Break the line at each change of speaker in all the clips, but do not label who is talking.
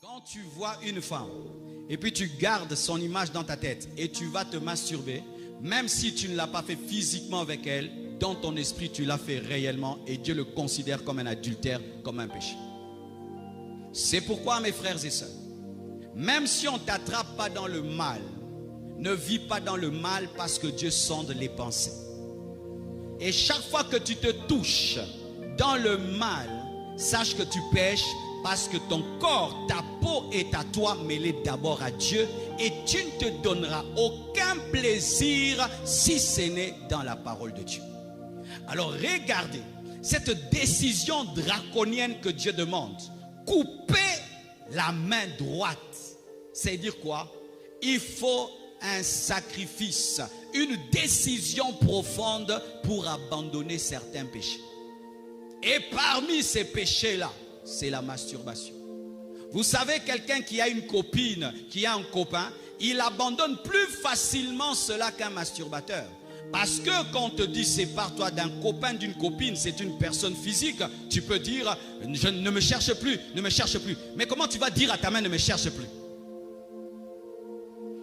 Quand tu vois une femme et puis tu gardes son image dans ta tête et tu vas te masturber, même si tu ne l'as pas fait physiquement avec elle, dans ton esprit tu l'as fait réellement et Dieu le considère comme un adultère, comme un péché. C'est pourquoi mes frères et sœurs, même si on ne t'attrape pas dans le mal, ne vis pas dans le mal parce que Dieu sonde les pensées. Et chaque fois que tu te touches dans le mal, sache que tu pèches parce que ton corps, ta peau est à toi mêlée d'abord à Dieu et tu ne te donneras aucun plaisir si ce n'est dans la parole de Dieu. Alors regardez, cette décision draconienne que Dieu demande, couper la main droite, c'est dire quoi? Il faut un sacrifice, une décision profonde pour abandonner certains péchés. Et parmi ces péchés-là, c'est la masturbation. Vous savez, quelqu'un qui a une copine, qui a un copain, il abandonne plus facilement cela qu'un masturbateur. Parce que quand on te dit sépare-toi d'un copain, d'une copine, c'est une personne physique, tu peux dire ne me cherche plus, ne me cherche plus. Mais comment tu vas dire à ta main ne me cherche plus?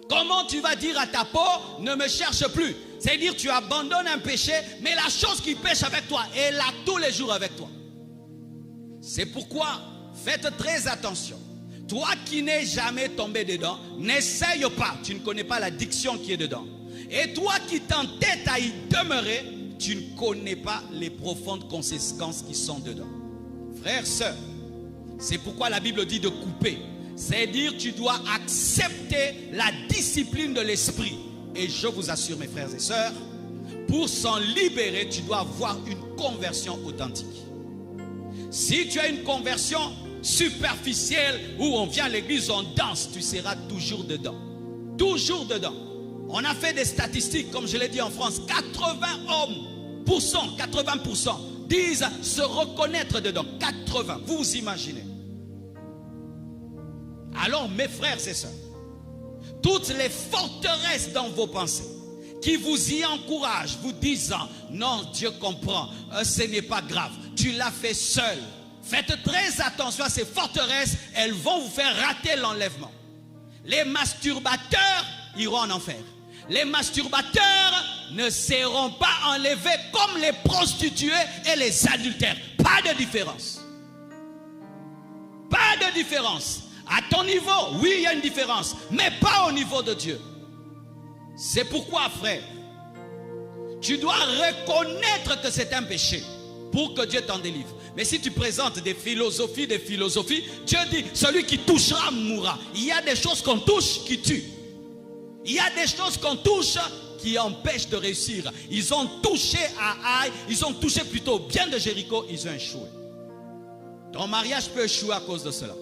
Comment tu vas dire à ta peau ne me cherche plus? C'est-à-dire tu abandonnes un péché, mais la chose qui pêche avec toi est là tous les jours avec toi. C'est pourquoi faites très attention. Toi qui n'es jamais tombé dedans, n'essaye pas. Tu ne connais pas l'addiction qui est dedans. Et toi qui t'entêtes à y demeurer, tu ne connais pas les profondes conséquences qui sont dedans. Frères, sœurs, c'est pourquoi la Bible dit de couper. C'est-à-dire tu dois accepter la discipline de l'esprit. Et je vous assure mes frères et sœurs, pour s'en libérer, tu dois avoir une conversion authentique. Si tu as une conversion superficielle où on vient à l'église, on danse, tu seras toujours dedans. Toujours dedans. On a fait des statistiques, comme je l'ai dit en France, 80% disent se reconnaître dedans. 80, vous vous imaginez. Alors mes frères et sœurs, toutes les forteresses dans vos pensées qui vous y encouragent, vous disant non, Dieu comprend, ce n'est pas grave, tu l'as fait seul. Faites très attention à ces forteresses, elles vont vous faire rater l'enlèvement. Les masturbateurs iront en enfer. Les masturbateurs ne seront pas enlevés comme les prostituées et les adultères. Pas de différence. Pas de différence. À ton niveau, oui, il y a une différence, mais pas au niveau de Dieu. C'est pourquoi, frère, tu dois reconnaître que c'est un péché pour que Dieu t'en délivre. Mais si tu présentes des philosophies, Dieu dit, celui qui touchera mourra. Il y a des choses qu'on touche qui tuent. Il y a des choses qu'on touche qui empêchent de réussir. Ils ont touché à Haï, ils ont touché plutôt bien de Jéricho, ils ont échoué. Ton mariage peut échouer à cause de cela.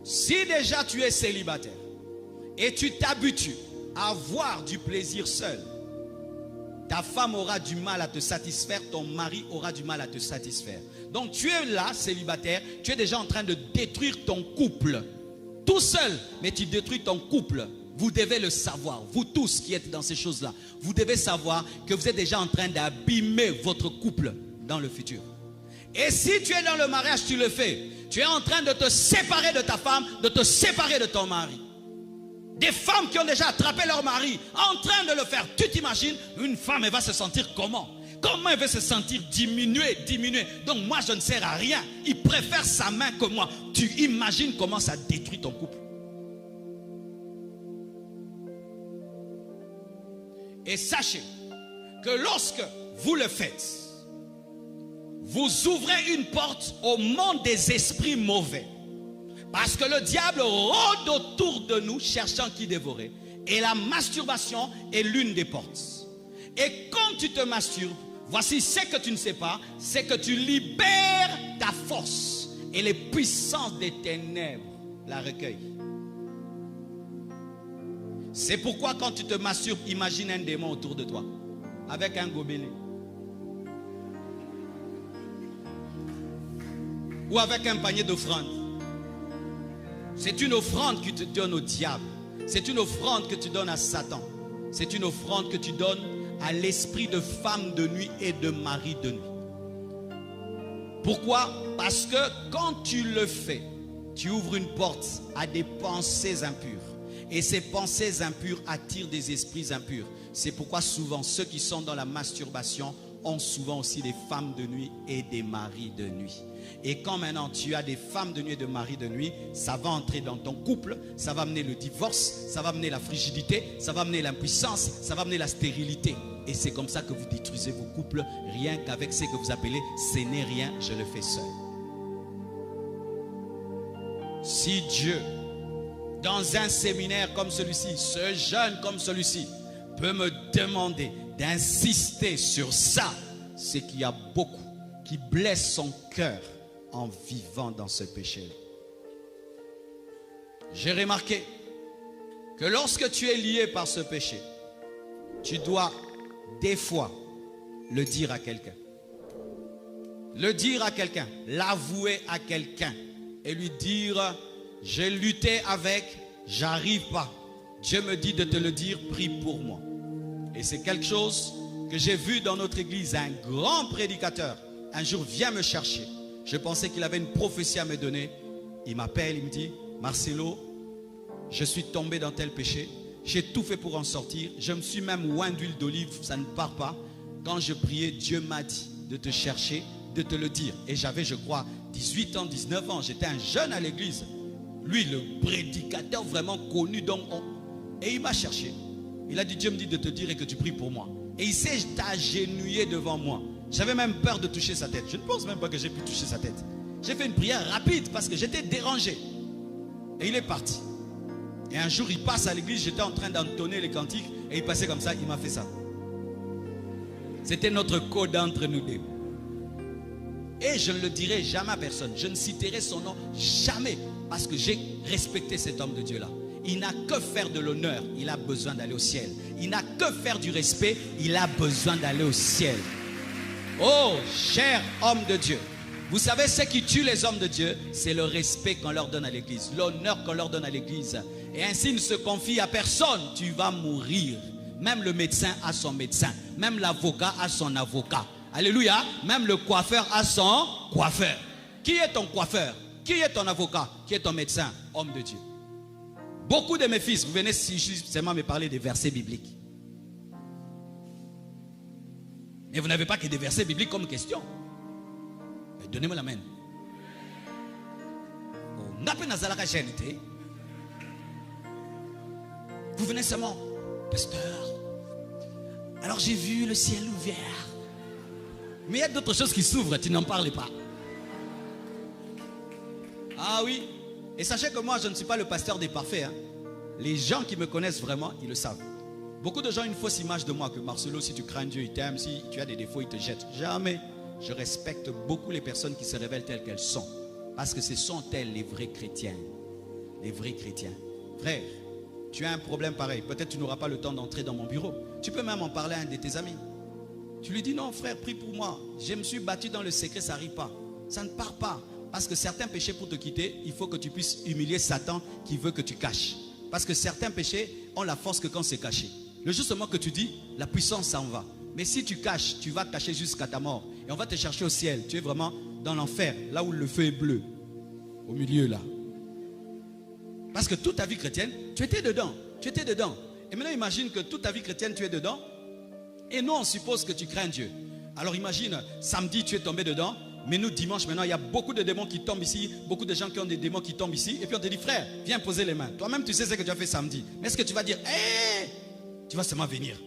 Si déjà tu es célibataire et tu t'habitues à avoir du plaisir seul, ta femme aura du mal à te satisfaire, ton mari aura du mal à te satisfaire. Donc tu es là, célibataire, tu es déjà en train de détruire ton couple. Tout seul, mais tu détruis ton couple. Vous devez le savoir, vous tous qui êtes dans ces choses-là, vous devez savoir que vous êtes déjà en train d'abîmer votre couple dans le futur. Et si tu es dans le mariage, tu le fais. Tu es en train de te séparer de ta femme, de te séparer de ton mari. Des femmes qui ont déjà attrapé leur mari, en train de le faire. Tu t'imagines, une femme, elle va se sentir comment? Comment elle va se sentir diminuée? Donc moi, je ne sers à rien. Il préfère sa main que moi. Tu imagines comment ça détruit ton couple. Et sachez que lorsque vous le faites, vous ouvrez une porte au monde des esprits mauvais. Parce que le diable rôde autour de nous cherchant qui dévorer. Et la masturbation est l'une des portes. Et quand tu te masturbes, voici ce que tu ne sais pas, c'est que tu libères ta force. Et les puissances des ténèbres la recueillent. C'est pourquoi quand tu te masturbes, imagine un démon autour de toi. Avec un gobelet. Ou avec un panier d'offrandes. C'est une offrande que tu donnes au diable. C'est une offrande que tu donnes à Satan. C'est une offrande que tu donnes à l'esprit de femme de nuit et de mari de nuit. Pourquoi? Parce que quand tu le fais, tu ouvres une porte à des pensées impures. Et ces pensées impures attirent des esprits impurs. C'est pourquoi souvent ceux qui sont dans la masturbation ont souvent aussi des femmes de nuit et des maris de nuit. Et quand maintenant tu as des femmes de nuit et des maris de nuit, ça va entrer dans ton couple, ça va amener le divorce, ça va amener la frigidité, ça va amener l'impuissance, ça va amener la stérilité. Et c'est comme ça que vous détruisez vos couples, rien qu'avec ce que vous appelez « ce n'est rien, je le fais seul ». Si Dieu, dans un séminaire comme celui-ci, ce jeune comme celui-ci, peut me demander d'insister sur ça, c'est qu'il y a beaucoup qui blessent son cœur en vivant dans ce péché. J'ai remarqué que lorsque tu es lié par ce péché, tu dois des fois le dire à quelqu'un. Le dire à quelqu'un, l'avouer à quelqu'un et lui dire, j'ai lutté avec, j'arrive pas. Dieu me dit de te le dire, prie pour moi. Et c'est quelque chose que j'ai vu dans notre église, un grand prédicateur, un jour vient me chercher. Je pensais qu'il avait une prophétie à me donner. Il m'appelle, il me dit, Marcelo, je suis tombé dans tel péché. J'ai tout fait pour en sortir. Je me suis même oint d'huile d'olive, ça ne part pas. Quand je priais, Dieu m'a dit de te chercher, de te le dire. Et j'avais, je crois, 18 ans, 19 ans. J'étais un jeune à l'église. Lui, le prédicateur vraiment connu. Et il m'a cherché. Il a dit, Dieu me dit de te dire et que tu pries pour moi. Et il s'est agenouillé devant moi. J'avais même peur de toucher sa tête. Je ne pense même pas que j'ai pu toucher sa tête. J'ai fait une prière rapide parce que j'étais dérangé. Et il est parti. Et un jour, il passe à l'église. J'étais en train d'entonner les cantiques. Et il passait comme ça. Il m'a fait ça. C'était notre code entre nous deux. Et je ne le dirai jamais à personne. Je ne citerai son nom jamais. Parce que j'ai respecté cet homme de Dieu-là. Il n'a que faire de l'honneur. Il a besoin d'aller au ciel. Il n'a que faire du respect. Il a besoin d'aller au ciel. Oh, cher homme de Dieu. Vous savez, ce qui tue les hommes de Dieu, c'est le respect qu'on leur donne à l'église. L'honneur qu'on leur donne à l'église. Et ainsi, ils ne se confient à personne. Tu vas mourir. Même le médecin a son médecin. Même l'avocat a son avocat. Alléluia. Même le coiffeur a son coiffeur. Qui est ton coiffeur? Qui est ton avocat? Qui est ton médecin? Homme de Dieu. Beaucoup de mes fils, vous venez seulement me parler des versets bibliques. Mais vous n'avez pas que des versets bibliques comme question. Donnez-moi la main. Vous venez seulement, pasteur, alors j'ai vu le ciel ouvert. Mais il y a d'autres choses qui s'ouvrent, tu n'en parles pas. Ah oui. Et sachez que moi, je ne suis pas le pasteur des parfaits. Hein. Les gens qui me connaissent vraiment, ils le savent. Beaucoup de gens ont une fausse image de moi, que Marcelo, si tu crains Dieu, il t'aime. Si tu as des défauts, il te jette. Jamais. Je respecte beaucoup les personnes qui se révèlent telles qu'elles sont. Parce que ce sont elles les vrais chrétiens. Les vrais chrétiens. Frère, tu as un problème pareil. Peut-être tu n'auras pas le temps d'entrer dans mon bureau. Tu peux même en parler à un de tes amis. Tu lui dis, non frère, prie pour moi. Je me suis battu dans le secret, ça n'arrive pas. Ça ne part pas. Parce que certains péchés, pour te quitter, il faut que tu puisses humilier Satan qui veut que tu caches. Parce que certains péchés ont la force que quand c'est caché. Le jour seulement que tu dis, la puissance s'en va. Mais si tu caches, tu vas cacher jusqu'à ta mort. Et on va te chercher au ciel. Tu es vraiment dans l'enfer, là où le feu est bleu. Au milieu là. Parce que toute ta vie chrétienne, tu étais dedans. Tu étais dedans. Et maintenant imagine que toute ta vie chrétienne, tu es dedans. Et nous, on suppose que tu crains Dieu. Alors imagine, samedi, tu es tombé dedans. Mais nous, dimanche, maintenant, il y a beaucoup de démons qui tombent ici. Beaucoup de gens qui ont des démons qui tombent ici. Et puis on te dit, frère, viens poser les mains. Toi-même, tu sais ce que tu as fait samedi. Mais est-ce que tu vas dire, hé, tu vas seulement venir.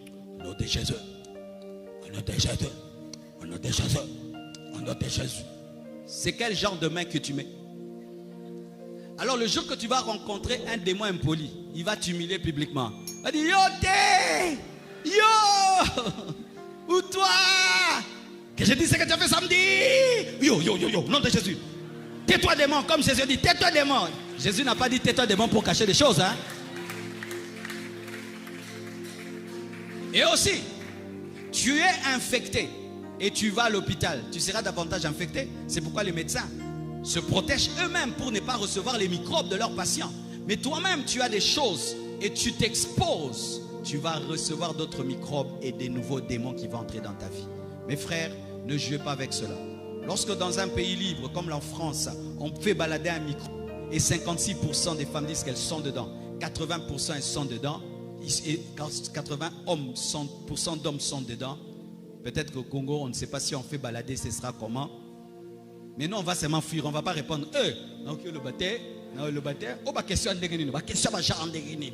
Au nom de Jésus. Au nom de Jésus. Au nom de Jésus. Au nom de Jésus. C'est quel genre de main que tu mets? Alors le jour que tu vas rencontrer un démon impoli, il va t'humilier publiquement. Il va dire, yo, t'es, yo, ou toi, que je dis ce que tu as fait samedi. Yo, yo, yo, yo, nom de Jésus. Tais-toi démon, comme Jésus dit, tais-toi démon. Jésus n'a pas dit tais-toi démon pour cacher des choses. Hein? Et aussi, tu es infecté et tu vas à l'hôpital. Tu seras davantage infecté. C'est pourquoi les médecins se protègent eux-mêmes pour ne pas recevoir les microbes de leurs patients. Mais toi-même, tu as des choses et tu t'exposes. Tu vas recevoir d'autres microbes et des nouveaux démons qui vont entrer dans ta vie. Mes frères, ne jouez pas avec cela. Lorsque dans un pays libre comme la France, on fait balader un micro et 56% des femmes disent qu'elles sont dedans, 80% elles sont dedans, et 80% d'hommes sont dedans. Peut-être qu'au Congo, on ne sait pas si on fait balader, ce sera comment. Mais nous, on va seulement fuir, on ne va pas répondre. Donc le bâtiment, le bâtiment, oh, bah, question de guérir, bah, question de genre de guérir.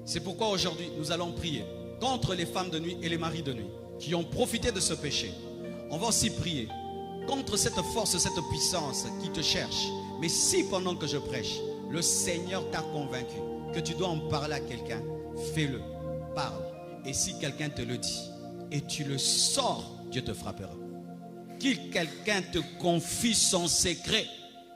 C'est pourquoi aujourd'hui, nous allons prier contre les femmes de nuit et les maris de nuit qui ont profité de ce péché. On va aussi prier contre cette force, cette puissance qui te cherche. Mais si pendant que je prêche, le Seigneur t'a convaincu que tu dois en parler à quelqu'un, fais-le, parle. Et si quelqu'un te le dit et tu le sors, Dieu te frappera. Qu'il quelqu'un te confie son secret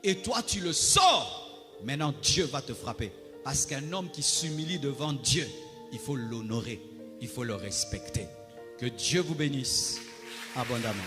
et toi tu le sors, maintenant Dieu va te frapper. Parce qu'un homme qui s'humilie devant Dieu, il faut l'honorer, il faut le respecter. Que Dieu vous bénisse abondamment.